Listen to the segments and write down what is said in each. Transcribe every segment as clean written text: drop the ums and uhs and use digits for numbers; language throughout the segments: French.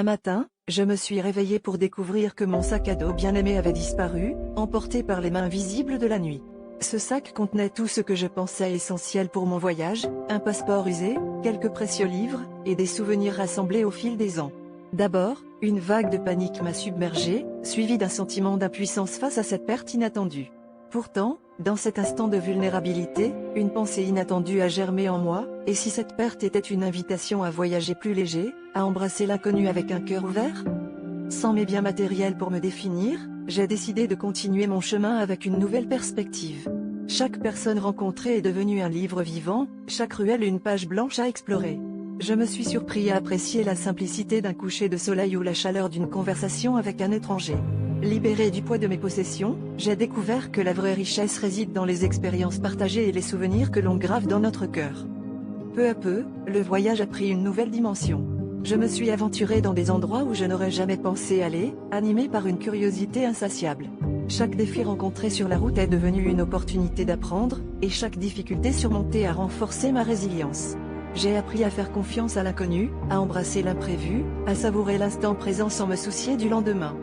Un matin, je me suis réveillée pour découvrir que mon sac à dos bien-aimé avait disparu, emporté par les mains invisibles de la nuit. Ce sac contenait tout ce que je pensais essentiel pour mon voyage, un passeport usé, quelques précieux livres, et des souvenirs rassemblés au fil des ans. D'abord, une vague de panique m'a submergée, suivie d'un sentiment d'impuissance face à cette perte inattendue. Pourtant, dans cet instant de vulnérabilité, une pensée inattendue a germé en moi, et si cette perte était une invitation à voyager plus léger, à embrasser l'inconnu avec un cœur ouvert? Sans mes biens matériels pour me définir, j'ai décidé de continuer mon chemin avec une nouvelle perspective. Chaque personne rencontrée est devenue un livre vivant, chaque ruelle une page blanche à explorer. Je me suis surpris à apprécier la simplicité d'un coucher de soleil ou la chaleur d'une conversation avec un étranger. Libéré du poids de mes possessions, j'ai découvert que la vraie richesse réside dans les expériences partagées et les souvenirs que l'on grave dans notre cœur. Peu à peu, le voyage a pris une nouvelle dimension. Je me suis aventuré dans des endroits où je n'aurais jamais pensé aller, animé par une curiosité insatiable. Chaque défi rencontré sur la route est devenu une opportunité d'apprendre, et chaque difficulté surmontée a renforcé ma résilience. J'ai appris à faire confiance à l'inconnu, à embrasser l'imprévu, à savourer l'instant présent sans me soucier du lendemain.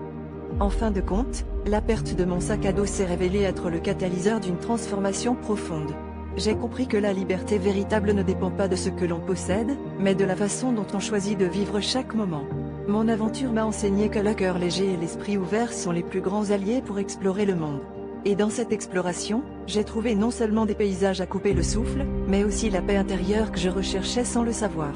En fin de compte, la perte de mon sac à dos s'est révélée être le catalyseur d'une transformation profonde. J'ai compris que la liberté véritable ne dépend pas de ce que l'on possède, mais de la façon dont on choisit de vivre chaque moment. Mon aventure m'a enseigné que le cœur léger et l'esprit ouvert sont les plus grands alliés pour explorer le monde. Et dans cette exploration, j'ai trouvé non seulement des paysages à couper le souffle, mais aussi la paix intérieure que je recherchais sans le savoir.